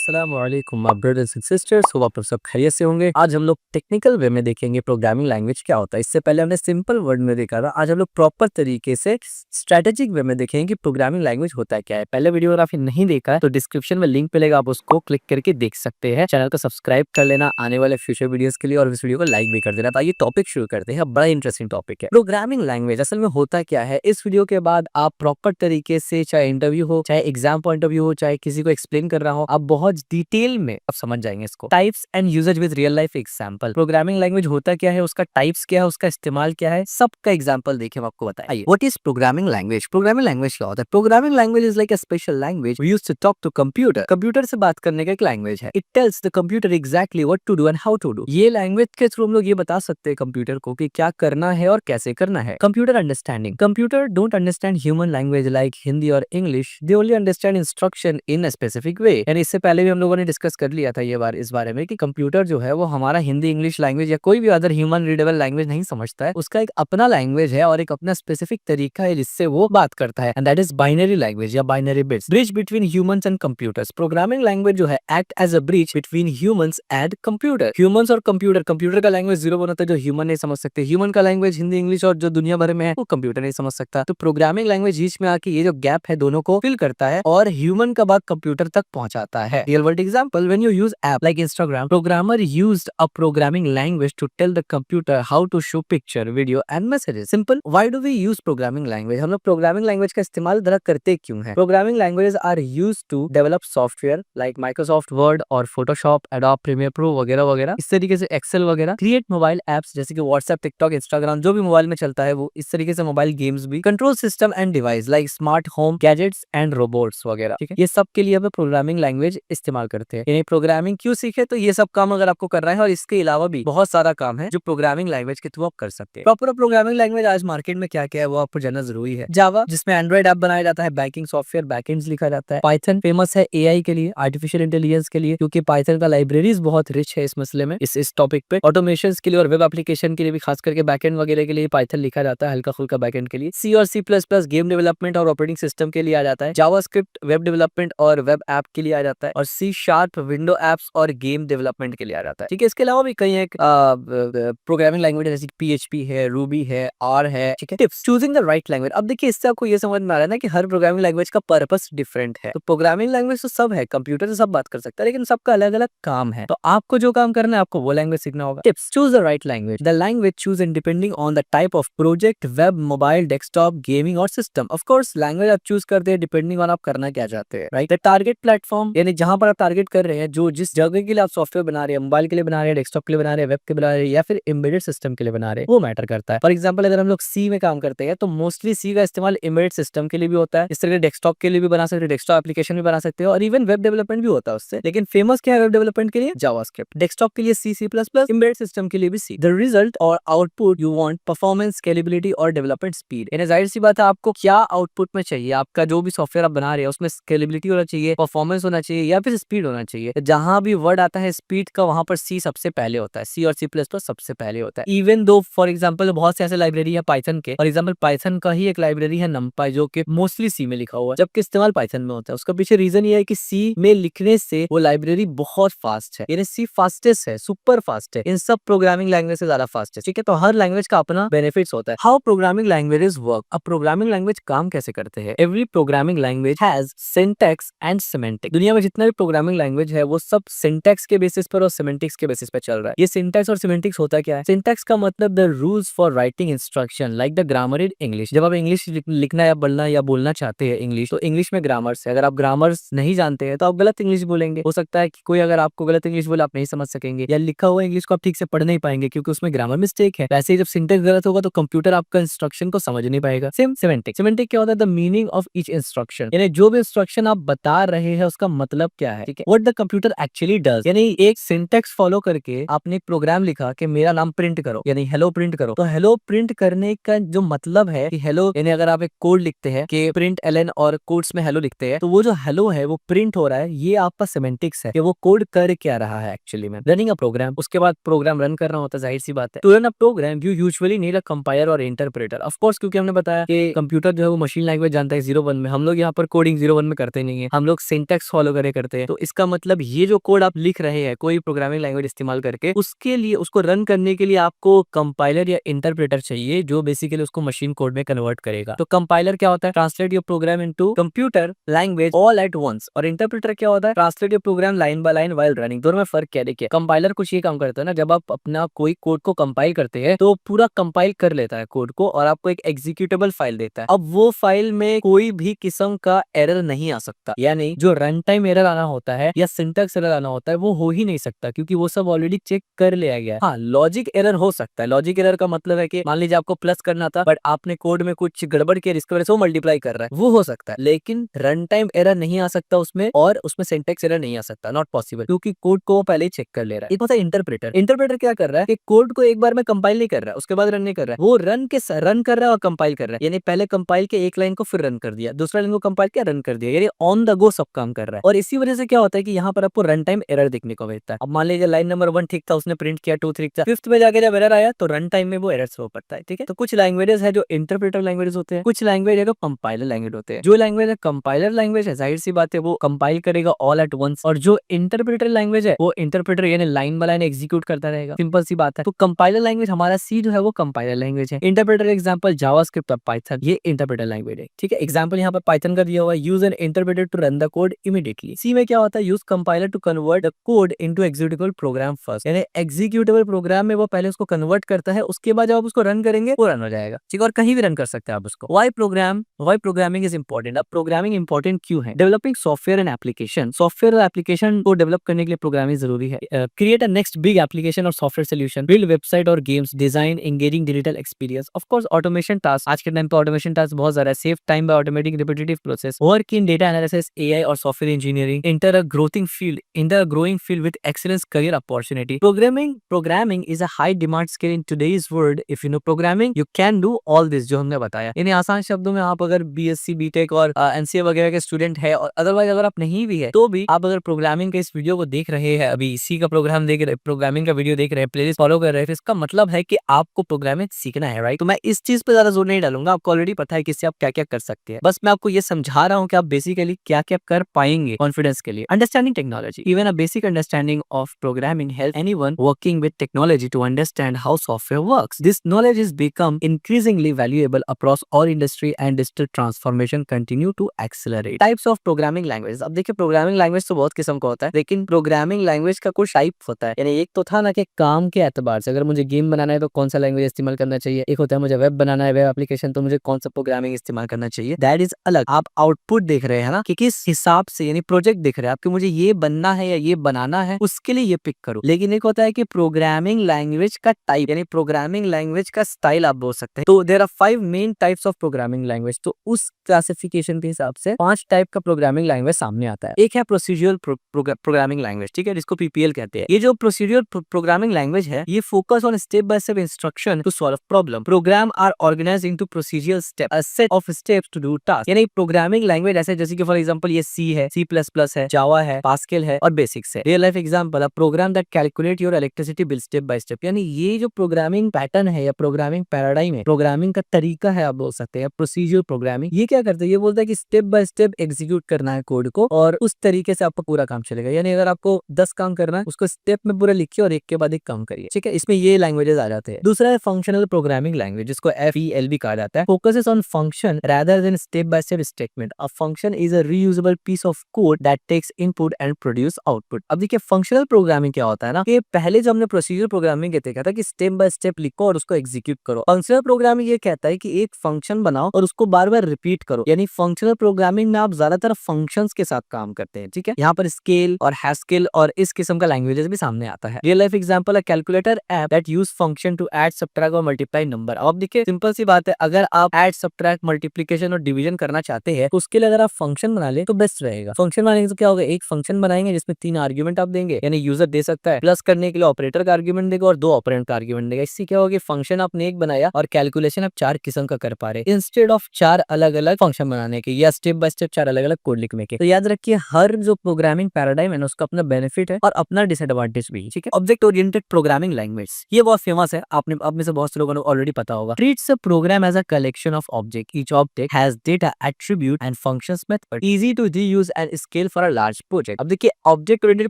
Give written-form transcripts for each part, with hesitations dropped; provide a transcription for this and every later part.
अस्सलामुअलैकुम my brothers and sisters, hope आप लोग सब खैरियत से होंगे। आज हम लोग टेक्निकल वे में देखेंगे प्रोग्रामिंग लैंग्वेज क्या होता है। इससे पहले हमने सिंपल वर्ड में देखा था, आज हम लोग प्रॉपर तरीके से स्ट्रेटेजिक वे में देखेंगे कि प्रोग्रामिंग लैंग्वेज होता है क्या है। पहले वीडियो अगर आपने नहीं देखा है तो डिस्क्रिप्शन में लिंक मिलेगा, आप उसको क्लिक करके देख सकते हैं। चैनल को सब्सक्राइब कर लेना आने वाले फ्यूचर वीडियोस के लिए, और इस वीडियो को लाइक भी कर देना। तो आइए टॉपिक शुरू करते हैं। बड़ा इंटरेस्टिंग टॉपिक है प्रोग्रामिंग लैंग्वेज। असल में होता क्या है, इस वीडियो के बाद आप प्रॉपर तरीके से, चाहे इंटरव्यू हो, चाहे एग्जाम पॉइंट ऑफ व्यू हो, चाहे किसी को एक्सप्लेन कर रहा हो, आप बहुत डिटेल में आप समझ जाएंगे इसको। Types and usages with real life example. Programming language होता क्या है, उसका टाइप्स क्या है, उसका इस्तेमाल क्या है, सबका एग्जांपल देखिए हम आपको बताएं। What is programming language? Programming language क्या होता है? Programming language is like a special language we used to talk to computer. Computer से बात करने का एक लैंग्वेज है। It tells the computer exactly what to do and how to do. ये लैंग्वेज के थ्रू हम लोग ये बता सकते हैं कंप्यूटर को कि क्या करना है और कैसे करना है। Computer understanding. Computer don't understand human language like Hindi और English, they only understand instruction in a specific way. यानी इससे पहले भी हम लोगों ने डिस्कस कर लिया था इस बारे में कि कंप्यूटर जो है वो हमारा हिंदी, इंग्लिश लैंग्वेज या कोई भी अदर ह्यूमन रीडेबल लैंग्वेज नहीं समझता है। उसका एक अपना लैंग्वेज है और एक अपना स्पेसिफिक तरीका है जिससे वो बात करता है, and that is binary language या binary bits. Bridge between humans and computers. Programming language जो है act as a bridge between humans and computer. Humans और कंप्यूटर, कंप्यूटर का लैंग्वेज जीरो बनाता है जो ह्यूमन नहीं समझ सकते, ह्यूमन का लैंग्वेज हिंदी, इंग्लिश और जो दुनिया भर में है वो कंप्यूटर नहीं समझ सकता। तो प्रोग्रामिंग लैंग्वेज बीच में आके ये जो गैप है दोनों को फिल करता है और ह्यूमन का बात कंप्यूटर तक पहुंचाता है। Real world example, when you use app like Instagram, programmer used a programming language to tell the computer how to show picture, video and messages. Simple, why do we use programming language? हम लोग programming language का इस्तेमाल जरा करते क्यों है? Programming languages are used to develop software like Microsoft Word और Photoshop, Adobe Premiere Pro वगैरह वगैरह। इस तरीके से एक्सेल वगैरह। क्रिएट मोबाइल एप्स जैसे कि व्हाट्सएप, टिकटॉक, इंस्टाग्राम, जो भी मोबाइल में चलता है वो। इस तरीके से मोबाइल गेम्स भी। Control system and device like smart home gadgets and robots वगैरह। ठीक है, ये सब के लिए हमें प्रोग्रामिंग लैंग्वेज इस्तेमाल करते हैं। यानी प्रोग्रामिंग क्यों सीखे? तो ये सब काम अगर आपको करना है, और इसके अलावा भी बहुत सारा काम है जो प्रोग्रामिंग लैंग्वेज के थ्रू आप कर सकते हैं। प्रॉपर प्रोग्रामिंग लैंग्वेज आज मार्केट में क्या क्या है वो आपको जानना जरूरी है। जावा, जिसमें एंड्रॉइड ऐप बनाया जाता है, बैंकिंग सॉफ्टवेयर बैकएंड्स लिखा जाता है। पाइथन फेमस है एआई के लिए, आर्टिफिशियल इंटेलिजेंस के लिए, क्योंकि पाइथन का लाइब्रेरीज बहुत रिच है इस मसले में, इस टॉपिक पे। ऑटोमेशन के लिए और वेब एप्लीकेशन के लिए भी, खास करके बैकएंड वगैरह के लिए पाइथन लिखा जाता है, हल्का फुल्का बैकएंड के लिए। सी और C plus plus game development और ऑपरेटिंग सिस्टम के लिए आ जाता है। जावास्क्रिप्ट वेब डेवलपमेंट और वेब ऐप के लिए आ जाता है, और सी शार्प विंडो एप्स और गेम डेवलपमेंट के लिए आ जाता है। ठीक है, इसके अलावा भी कई एक प्रोग्रामिंग लैंग्वेज जैसे पीएचपी है, रूबी है, आर है। ठीक है, tips, choosing the right language. अब देखिए इससे आपको ये समझ में आ रहा है ना कि हर प्रोग्रामिंग लैंग्वेज का पर्पस डिफरेंट है। तो प्रोग्रामिंग लैंग्वेज तो सब है, कंप्यूटर से सब बात कर सकता है, लेकिन सबका अलग अलग काम है। तो आपको जो काम करना है आपको वो लैंग्वेज सीखना होगा। Tips, choose the right language. The language choose in depending on the type of project, web, mobile, desktop, gaming और सिस्टम। ऑफ कोर्स लैंग्वेज आप चूज करते हैं डिपेंडिंग ऑन आप करना क्या चाहते हैं, राइट। द टारगेट प्लेटफॉर्म, यानी जहां पर आप टारगेट कर रहे हैं, जो जिस जगह के लिए आप सॉफ्टवेयर बना रहे हैं, मोबाइल के लिए बना रहे हैं, डेस्कटॉप के लिए बना रहे हैं, वेब के बना रहे हैं, या फिर एम्बेडेड सिस्टम के लिए बना रहे हैं, वो मैटर करता है। फॉर एग्जाम्पल, अगर हम लोग सी में काम करते हैं तो मोस्टली सी का इस्तेमाल एम्बेडेड सिस्टम के लिए भी होता है। इस तरह डेस्कटॉप के लिए भी बना सकते हैं, डेस्कटॉप एप्लीकेशन भी बना सकते हो, और इवन वेब डेवलपमेंट भी होता है उससे। लेकिन फेमस क्या है वेब डेवलपमेंट के लिए? जावास्क्रिप्ट। डेस्कटॉप के लिए C, C plus plus, embedded system के लिए भी सी। द रिजल्ट और output you want, performance, scalability और डेवलपमेंट स्पीड। यानी जाहिर सी बात है आपको क्या आउटपुट में चाहिए, आपका जो भी सॉफ्टवेयर आप बना रहे हैं उसमें स्केलेबिलिटी होना चाहिए, परफॉर्मेंस होना चाहिए, या फिर स्पीड होना चाहिए। जहां भी वर्ड आता है स्पीड का, वहां पर सी सबसे पहले होता है, सी और सी प्लस प्लस सबसे पहले होता है। इवन दो फॉर एग्जाम्पल बहुत से ऐसे लाइब्रेरी है पाइथन के, फॉर एग्जाम्पल पाइथन का ही एक लाइब्रेरी है नमपाई, जो कि मोस्टली सी में लिखा हुआ है, जबकि इस्तेमाल पाइथन में होता है। उसका पीछे रीजन ये है कि सी में लिखने से वो लाइब्रेरी बहुत फास्ट है, यानी सी फास्टेस्ट है, सुपर फास्ट है, इन सब प्रोग्रामिंग लैंग्वेज से ज्यादा फास्ट है। ठीक है, तो हर लैंग्वेज का अपना बेनिफिट्स होता है। How programming languages work. अब प्रोग्रामिंग लैंग्वेज काम कैसे करते हैं? Every programming language has syntax and semantic. दुनिया में जितना भी प्रोग्रामिंग लैंग्वेज है वो सब सिंटैक्स के बेसिस पर और सिमेंटिक्स के बेसिस पर चल रहा है। ये सिंटैक्स और सिमेंटिक्स होता क्या है? सिंटैक्स का मतलब the rules for writing instruction like the grammar in English. जब आप इंग्लिश लिखना या पढ़ना या बोलना चाहते हैं इंग्लिश, तो इंग्लिश में ग्रामर्स है। अगर आप ग्रामर्स नहीं जानते हैं तो आप गलत इंग्लिश बोलेंगे। हो सकता है कि कोई अगर आपको गलत इंग्लिश बोले आप नहीं समझ सकेंगे, या लिखा हुआ इंग्लिश को आप ठीक से पढ़ नहीं पाएंगे क्योंकि उसमें ग्रामर मिस्टेक है। वैसे ही जब सिंटैक्स गलत होगा तो कंप्यूटर आपका इंस्ट्रक्शन को समझ नहीं पाएगा। Same semantic. सिमेंटिक क्या होता है? The meaning of each instruction, यानी जो भी इंस्ट्रक्शन आप बता रहे हैं उसका मतलब क्या है। ठीक है, what the computer actually does. यानी एक सिंटैक्स फॉलो करके आपने एक प्रोग्राम लिखा कि मेरा नाम प्रिंट करो, यानी हेलो प्रिंट करो। तो हेलो प्रिंट करने का जो मतलब है कि हेलो, यानी अगर आप एक कोड लिखते हैं कि प्रिंट एलन और कोड्स में हेलो लिखते हैं, तो वो जो हेलो है वो प्रिंट हो रहा है, ये आपका सिमेंटिक्स है कि वो कोड कर क्या रहा है एक्चुअली में। रनिंग अ प्रोग्राम, उसके बाद प्रोग्राम रन करना होता है, जाहिर सी बात है। To run a program you usually need a compiler और इंटरप्रेटर। ऑफ कोर्स, क्योंकि हमने बताया कि कंप्यूटर जो है वो मशीन लैंग्वेज जानता है 0-1 में। हम लोग यहाँ पर कोडिंग 0-1 में करते नहीं है, हम लोग सिंटैक्स फॉलो करते होते हैं। तो इसका मतलब ये जो कोड आप लिख रहे हैं कोई प्रोग्रामिंग लैंग्वेज इस्तेमाल करके, उसके लिए उसको रन करने के लिए आपको कंपाइलर या इंटरप्रेटर चाहिए जो बेसिकली उसको मशीन कोड में कन्वर्ट करेगा। तो कंपाइलर क्या होता है, translate your program into computer language all at once, और इंटरप्रेटर क्या होता है, translate your program line by line while running. दोनों में फर्क क्या है, देखिए कंपाइलर कुछ ये काम करता है ना, जब आप अपना कोई कोड को कंपाइल करते हैं तो पूरा कंपाइल कर लेता है कोड को और आपको एक एग्जीक्यूटेबल फाइल देता है। अब वो फाइल में कोई भी किस्म का एरर नहीं आ सकता, यानी जो रन टाइम एरर आना होता है या सिंटैक्स एरर आना होता है वो हो ही नहीं सकता, क्योंकि वो सब ऑलरेडी चेक कर लिया गया है। हाँ, लॉजिक एरर हो सकता है। लॉजिक एरर का मतलब है कि मान लीजिए आपको प्लस करना था बट आपने कोड में कुछ गड़बड़ किया जिसकी वजह से वो मल्टीप्लाई कर रहा है, वो हो सकता है। लेकिन रन टाइम एरर नहीं आ सकता उसमें, और उसमें सिंटैक्स एरर नहीं आ सकता, नॉट पॉसिबल, क्योंकि कोड को वो पहले ही चेक कर ले रहा है। एक होता है इंटरप्रेटर। इंटरप्रेटर क्या कर रहा है कि कोड को एक बार में कंपाइल नहीं कर रहा है उसके बाद रन नहीं कर रहा है, वो रन कर रहा है और कंपाइल कर रहा है। यानी पहले कंपाइल के एक लाइन को फिर रन कर दिया, दूसरा लाइन को कंपाइल किया रन कर दिया, यानी ऑन द गो सब काम कर रहा है। और इसी वजह से क्या होता है कि यहाँ पर आपको रन टाइम एरर देखने को मिलता है। अब मान लीजिए लाइन नंबर 1 ठीक था, उसने प्रिंट किया 2 ठीक था, 5th में जाके जब एरर आया तो रन टाइम में वो एरर शो करता है। ठीक है, तो कुछ लैंग्वेजेस है जो इंटरप्रेटर लैंग्वेजेस होते हैं, कुछ लैंग्वेज है जो कंपाइलर लैंग्वेज होते हैं। जो लैंग्वेज है कंपाइलर लैंग्वेज है, जाहिर सी बात है वो कंपाइल करेगा ऑल एट वंस, और जो इंटरप्रेटर लैंग्वेज है वो इंटरप्रेटर यानी लाइन बाय लाइन एग्जीक्यूट करता रहेगा। सिंपल सी बात है। तो कंपाइलर लैंग्वेज हमारा सी जो है वो कंपाइलर लैंग्वेज है। इंटरप्रेटर एग्जांपल जावास्क्रिप्ट और पाइथन, ये इंटरप्रेटर लैंग्वेज है। ठीक है, एग्जांपल यहाँ पर पाइथन का दिया हुआ है, use an interpreter to run the code immediately. C में क्या होता है, use compiler to convert the code into executable program first, यानी एग्जीक्यूटेबल प्रोग्राम में वो पहले उसको कन्वर्ट करता है, उसके बाद जब आप उसको रन करेंगे वो रन हो जाएगा। ठीक है, और कहीं भी रन कर सकते हैं आप उसको। Why programming is important. अब प्रोग्रामिंग इंपॉर्टेंट क्यों है? Developing software and application, software और एप्लीकेशन को डेवलप करने के लिए प्रोग्रामिंग जरूरी है। Create a next big application और सॉफ्टवेयर सोल्यूशन, बिल्ड वेबसाइट और games, design engaging digital experience. Of course automation task, आज के टाइम पे ऑटोमेशन टास्क बहुत ज्यादा है। Save time by automating repetitive process, work in data analysis, AI और software engineering, inter a growing field with excellence career opportunity. Programming is a high demand skill in today's world. If you know programming you can do all this, जो हमने बताया। यानी आसान शब्दों में आप अगर बीएससी बीटेक और एनसीए वगैरह के स्टूडेंट है, और अदरवाइज अगर आप नहीं भी है तो भी आप अगर प्रोग्रामिंग के इस वीडियो को देख रहे हैं, अभी इसी का प्रोग्राम देख रहे, प्रोग्रामिंग का वीडियो देख रहे हैं, प्लेलिस्ट फॉलो कर रहे हैं, इसका मतलब है कि आपको प्रोग्रामिंग सीखना है, राइट? तो मैं इस चीज पे ज्यादा जोर नहीं डालूंगा, आपको ऑलरेडी पता है कि इससे आप क्या क्या कर सकते हैं। बस मैं आपको ये समझा रहा हूँ कि आप बेसिकली क्या क्या कर पाएंगे कॉन्फिडेंस के लिए। Understanding technology, even a basic understanding of programming help anyone working with technology to understand how software works. This knowledge is become increasingly valuable across all industry and digital transformation continue to accelerate. Types of programming languages, अब देखिए programming language तो बहुत किस्म का होता है, लेकिन programming language का कुछ टाइप होता है। यानी एक तो था ना कि काम के एतबार से, अगर मुझे गेम बनाना है तो कौन सा लैंग्वेज इस्तेमाल करना चाहिए, एक होता है मुझे वेब बनाना है, वेब एप्लीकेशन, तो मुझे कौन सा प्रोग्रामिंग इस्तेमाल करना चाहिए, दैट इज अलग। आप आउटपुट देख रहे हैं ना कि किस हिसाब से, यानी प्रोजेक्ट देख रहे हैं आप कि मुझे ये बनना है या ये बनाना है, उसके लिए ये पिक करो। लेकिन एक होता है कि प्रोग्रामिंग लैंग्वेज का टाइप, यानी प्रोग्रामिंग लैंग्वेज का स्टाइल आप बोल सकते हैं। तो there are 5 main types of programming language. तो उस क्लासिफिकेशन के हिसाब से 5 टाइप का प्रोग्रामिंग लैंग्वेज सामने आता है। एक है प्रोसीड्यूरल प्रोग्रामिंग लैंग्वेज, ठीक है, जिसको पीपीएल कहते हैं। ये जो प्रोसीड्यूरल प्रोग्रामिंग लैंग्वेज है, ये focus on step by step instruction to solve problem. Program are organized into procedural step, a set of steps to do task. यानी प्रोग्रामिंग लैंग्वेज ऐसे जैसे कि फॉर एग्जांपल ये सी है, सी प्लस प्लस है, जावा है, पास्कल है और बेसिक्स है। Real life example, a program that calculate your electricity bill step by step. यानी ये जो प्रोग्रामिंग पैटर्न है या प्रोग्रामिंग पैराडाइम है, प्रोग्रामिंग का तरीका है आप बोल सकते हैं, प्रोसीजर प्रोग्रामिंग, ये क्या करता है, ये बोलता है कि स्टेप बाय स्टेप एग्जीक्यूट करना है कोड को और उस तरीके से आपका पूरा काम चलेगा। यानी अगर आपको 10 काम करना है, उसको स्टेप में पूरा लिखिए और एक के बाद एक काम करिए। ठीक है, इसमें ये लैंग्वेजेस आ जाते हैं। दूसरा है फंक्शनल प्रोग्रामिंग लैंग्वेज, जिसको FEL भी कहा जाता है। Focuses on function rather than step by step statement. A function is a reusable piece of code that takes input and produce output. अब देखिए फंक्शनल प्रोग्रामिंग क्या होता है ना, कि पहले जो हमने प्रोसीजर प्रोग्रामिंग कहते कहता कि स्टेप बाय स्टेप लिखो और उसको एग्जीक्यूट करो। फंक्शनल प्रोग्रामिंग ये कहता है कि एक फंक्शन बनाओ और उसको बार बार रिपीट करो। यानी फंक्शनल प्रोग्रामिंग में आप ज्यादातर फंक्शंस के साथ काम करते हैं। ठीक है, यहाँ पर स्केल और हैस्केल और इस किस्म का लैंग्वेजेस भी सामने आता है। Real life example, a calculator app that use function to add subtract और मल्टीप्लाई नंबर। अब देखिए सिंपल सी बात है, अगर आप ऐड सब्ट्रैक्ट मल्टीप्लिकेशन और डिवीजन करना चाहते हैं तो उसके लिए अगर आप फंक्शन बना ले तो बेस्ट रहेगा। फंक्शन बनाने से क्या होगा, एक फंक्शन बनाएंगे जिसमें 3 आर्ग्यूमेंट आप देंगे, यानी यूजर दे सकता है, प्लस करने के लिए ऑपरेटर का आर्ग्यूमेंट देगा और 2 ऑपरेंड का आर्ग्यूमेंट देगा। इससे क्या होगा, फंक्शन आपने एक बनाया और कैलकुलेशन आप 4 किस्म का कर पा रहे, इंस्टेड ऑफ 4 अलग अलग फंक्शन बनाने के या स्टेप बाय स्टेप 4 अलग अलग कोड लिखने के। तो याद रखिए हर जो प्रोग्रामिंग पैराडाइम है ना, उसका अपना बेनिफिट है और अपना डिसएडवांटेज भी। ठीक है, ऑब्जेक्ट ओरिएंटेड प्रोग्रामिंग लैंग्वेज, ये बहुत फेमस है, आपने आप में से बहुत से लोगों को ऑलरेडी पता होगा। Treats a program as a collection of object, each object has data attribute and functions method, easy to reuse and scale for for a large project. अब देखिए ऑब्जेक्ट ओरिएंटेड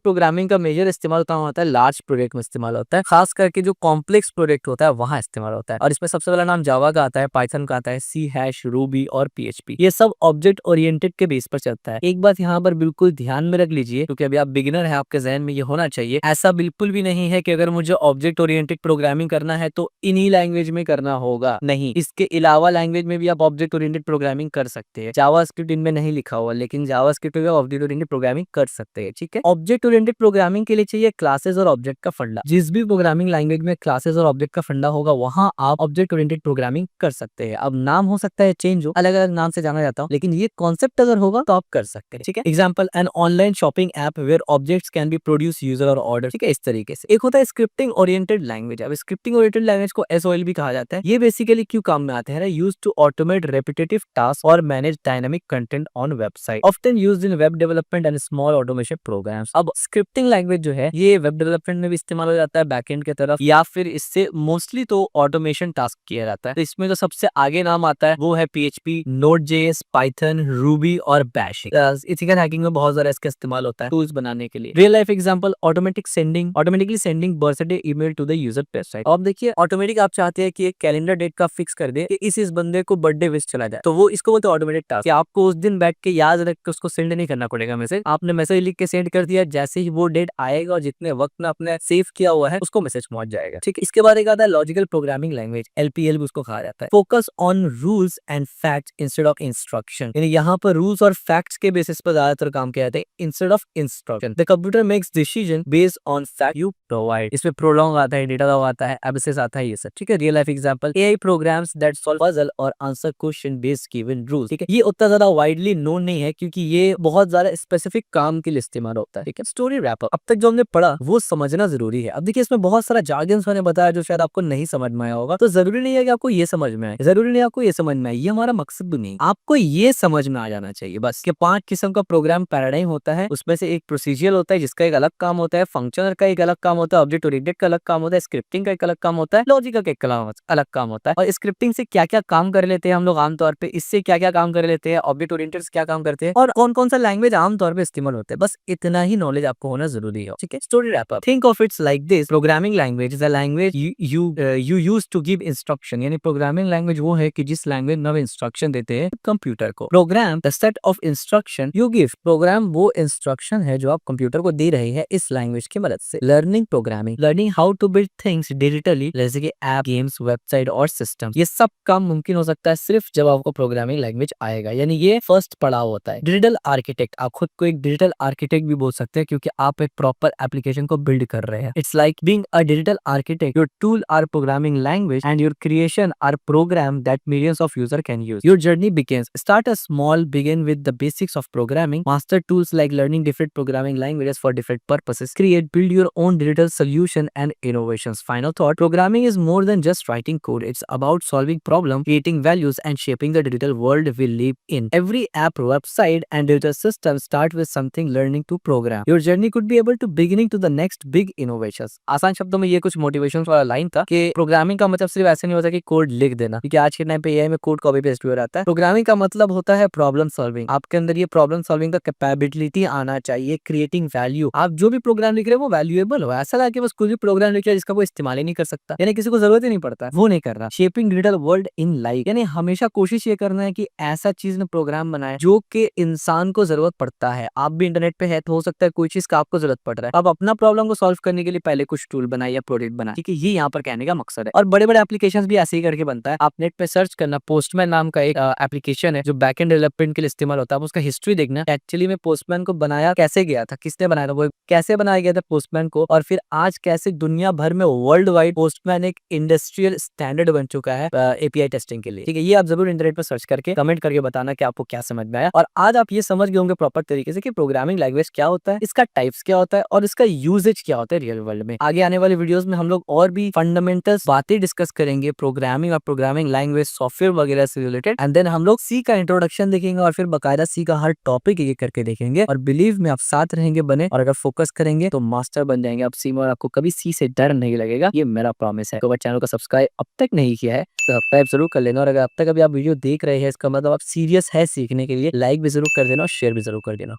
प्रोग्रामिंग का मेजर इस्तेमाल होता है large project में इस्तेमाल होता है, खास करके जो कॉम्प्लेक्स प्रोजेक्ट होता है वहां इस्तेमाल होता है। और इसमें सबसे पहला नाम जावा का आता है, पाइथन का आता है, सी हैश, रूबी और पीएचपी। ये सब ऑब्जेक्ट ओरिएंटेड के बेस पर चलता है। एक बात यहाँ पर बिल्कुल ध्यान में रख लीजिए, क्योंकि अभी आप बिगिनर है, आपके जहन में ये होना चाहिए, ऐसा बिल्कुल भी नहीं है कि अगर मुझे ऑब्जेक्ट ओरिएंटेड प्रोग्रामिंग करना है तो इन्हीं लैंग्वेज में करना होगा। नहीं, इसके अलावा लैंग्वेज में भी आप ऑब्जेक्ट ओरिएंटेड प्रोग्रामिंग कर सकते हैं। जावास्क्रिप्ट इनमें नहीं लिखा हुआ, लेकिन जावास्क्रिप्ट में ऑब्जेक्ट ओरिएंटेड प्रोग्रामिंग कर सकते हैं। ठीक है, ऑब्जेक्ट ओरिएंटेड प्रोग्रामिंग के लिए चाहिए क्लासेस और ऑब्जेक्ट का फंडा। जिस भी प्रोग्रामिंग लैंग्वेज में क्लासेस और ऑब्जेक्ट का फंडा होगा वहां आप ऑब्जेक्ट ओरिएंटेड प्रोग्रामिंग कर सकते हैं। अब नाम हो सकता है चेंज हो, अलग अलग नाम से जाना जाता हो, लेकिन ये कॉन्सेप्ट अगर होगा तो आप कर सकते हैं। ठीक है, example an online shopping app where objects can be produce user और ऑर्डर। ठीक है, इस तरीके से। एक होता है स्क्रिप्टिंग ओरिएंटेड लैंग्वेज। अब स्क्रिप्टिंग ओरिएंटेड लैंग्वेज को एसओएल भी कहा जाता है। ये बेसिकली क्यों काम में आते हैं, used to automate repetitive task और manage dynamic content on website, often used in web development and small automation programs. अब स्क्रिप्टिंग लैंग्वेज जो है ये वेब डेवलपमेंट में भी इस्तेमाल हो जाता है बैकएंड की तरफ, या फिर इससे मोस्टली तो ऑटोमेशन टास्क किया जाता है। तो इसमें जो सबसे आगे नाम आता है वो है पीएचपी, नोड.जेएस, पाइथन, रूबी और बैश। इथिकल हैकिंग में बहुत सारा इसका इस्तेमाल होता है टूल्स बनाने के लिए। Real life example, automatically sending birthday email to the user website. अब देखिए ऑटोमेटिक आप चाहते हैं कि एक कैलेंडर डेट का फिक्स कर दे कि इस बंदे को बर्थडे विश चला जाए, तो वो इसको बोलते हैं ऑटोमेटिक टास्क। आपको उस दिन बैठ के याद रख के उसको सेंड नहीं करना पड़ेगा मैसेज, आपने मैसेज लिख के सेंड कर दिया, जैसे ही वो डेट आएगा और जितने वक्त में आपने सेव किया हुआ है उसको मैसेज पहुंच जाएगा। ठीक है, इसके बाद एक आता है लॉजिकल प्रोग्रामिंग लैंग्वेज, एलपीएल भी उसको कहा जाता है। Focus on rules and facts instead of instruction, यानी यहाँ पर रूल्स और फैक्ट्स के बेसिस पर ज्यादातर काम किया जाता है instead of instruction. The computer makes decision based on fact you provide. इसमें प्रोलॉन्ग आता है, डेटा आता है, एब्सेस आता है, ये सब। ठीक है, real life example, AI programs that solve puzzle और answer question based given rules. ठीक है, ये उतना ज्यादा वाइडली नोन नहीं है क्योंकि ये बहुत ज्यादा स्पेसिफिक काम के लिए इस्तेमाल होता है। ठीक है, स्टोरी रैप अप, अब तक जो हमने पढ़ा वो समझना जरूरी है। अब देखिए इसमें बहुत सारा जार्गन्स मैंने बताया जो शायद आपको नहीं समझ में आया होगा, तो जरूरी नहीं है कि आपको ये समझ में आए, जरूरी नहीं है आपको ये समझ में आए, ये हमारा मकसद भी नहीं। आपको ये समझ में आ जाना चाहिए बस कि 5 किस्म का प्रोग्राम पैराडाइम होता है, उसमें से एक प्रोसीजरल होता है जिसका एक अलग काम होता है, फंक्शनल का एक अलग काम होता है, ऑब्जेक्ट ओरिएंटेड का अलग काम होता है, स्क्रिप्टिंग का एक अलग काम होता है, लॉजिकल का एक अलग काम होता है। और स्क्रिप्टिंग से क्या क्या काम कर लेते हैं हम लोग आमतौर पे, इससे क्या क्या काम कर लेते हैं, ऑब्जेक्ट ओरिएंटेड से क्या काम करते हैं, और कौन कौन सा लैंग्वेज आमतौर पे इस्तेमाल होते हैं, बस इतना ही नॉलेज आपको होना जरूरी है। ठीक है, story wrap up, think of its like this, programming language is a language you use to give instruction, यानी प्रोग्रामिंग लैंग्वेज वो है कि जिस लैंग्वेज में इंस्ट्रक्शन देते हैं कंप्यूटर को। Program the set of instruction you give, program वो इंस्ट्रक्शन है जो आप कंप्यूटर को दे रहे हैं इस लैंग्वेज की मदद से। Learning programming, learning how to build things digitally, जैसे कि ऐप, गेम्स, वेबसाइट और सिस्टम। ये सब काम मुमकिन हो सकता है सिर्फ जब आपको प्रोग्रामिंग लैंग्वेज आएगा, यानी ये फर्स्ट पड़ाव होता है। डिजिटल आर्किटेक्ट, आप खुद को एक डिजिटल आर्किटेक्ट भी बोल सकते हैं क्योंकि आप एक प्रॉपर एप्लीकेशन को बिल्ड कर रहे हैं। It's like being a digital architect, your tool are programming language and your creation are program that millions of user can use. Your journey begins, start a small, begin with the basics of programming, master tools like learning different programming languages for different purposes, create, build your own digital solution and innovations. Final thought, programming is more than just writing code. It's about solving problems, creating values and shaping the digital world we live in. Every app, website and digital system start with something learning to program. Your journey could be able to beginning to the next big innovations. आसान शब्दों में ये कुछ motivation वाला line था कि programming का मतलब सिर्फ ऐसे नहीं होता कि कोड लिख देना, क्योंकि आज के टाइम पे एआई में कोड कॉपी पेस्ट हो जाता है। प्रोग्रामिंग का मतलब होता है प्रॉब्लम सॉल्विंग। आपके अंदर ये प्रॉब्लम सॉल्विंग का कैपेबिलिटी आना चाहिए, क्रिएटिंग वैल्यू। आप जो भी प्रोग्राम लिख रहे हो वो वैल्यूएबल हो, ऐसा ना कि बस कोई भी प्रोग्राम लिख लिया जिसका कोई इस्तेमाल ही नहीं कर सकता, यानी किसी को जरूरत ही नहीं पड़ता, वो नहीं करना। Shaping digital world in life, यानी हमेशा कोशिश ये करना है कि ऐसा चीज में प्रोग्राम बनाए जो कि इंसान को जरूरत पड़ता है। आप भी इंटरनेट पे है तो हो सकता है कोई चीज का आपको जरूरत पड़ रहा है, आप अपना प्रॉब्लम को सॉल्व करने के लिए पहले कुछ टूल बनाए या प्रोडक्ट बनाए। ठीक है, ये यहाँ पर कहने का मकसद है। और बड़े बड़े एप्लीकेशन भी ऐसे ही करके बनता है। आप नेट पे सर्च करना, पोस्टमैन नाम का एक एप्लीकेशन है जो बैकएंड डेवलपमेंट के लिए इस्तेमाल होता है, उसका हिस्ट्री देखना एक्चुअली में पोस्टमैन को बनाया कैसे गया था, किसने बनाया था, वो कैसे बनाया गया था पोस्टमैन को, और फिर आज कैसे दुनिया भर में वर्ल्ड वाइड पोस्टमैन एक इंडस्ट्रियल स्टैंडर्ड बन चुका है एपीआई टेस्टिंग के लिए। ठीक है, ये आप जरूर इंटरनेट पर सर्च करके कमेंट करके बताना कि आपको क्या समझ में आया। और आज आप ये समझ गए होंगे प्रॉपर तरीके से कि प्रोग्रामिंग लैंग्वेज क्या होता है, इसका टाइप्स क्या होता है और इसका यूजेज क्या होता है रियल वर्ल्ड में। आगे आने वाले वीडियोस में हम लोग और भी फंडामेंटल्स बातें डिस्कस करेंगे प्रोग्रामिंग और प्रोग्रामिंग लैंग्वेज, सॉफ्टवेयर वगैरह से रिलेटेड, एंड देन हम लोग सी का इंट्रोडक्शन देखेंगे और फिर बकायदा सी का हर टॉपिक ये करके देखेंगे। और बिलीव में आप साथ रहेंगे बने, और अगर फोकस करेंगे तो मास्टर बन जाएंगे आप सी में, और आपको कभी सी से डर नहीं लगेगा, ये मेरा प्रॉमिस है। तो अगर चैनल को सब्सक्राइब अब तक नहीं किया है तो सब्सक्राइब जरूर कर लेना, और अगर अब तक अभी आप वीडियो देख रहे हैं इसका मतलब आप सीरियस है सीखने के लिए, लाइक भी जरूर कर देना और शेयर भी जरूर कर देना।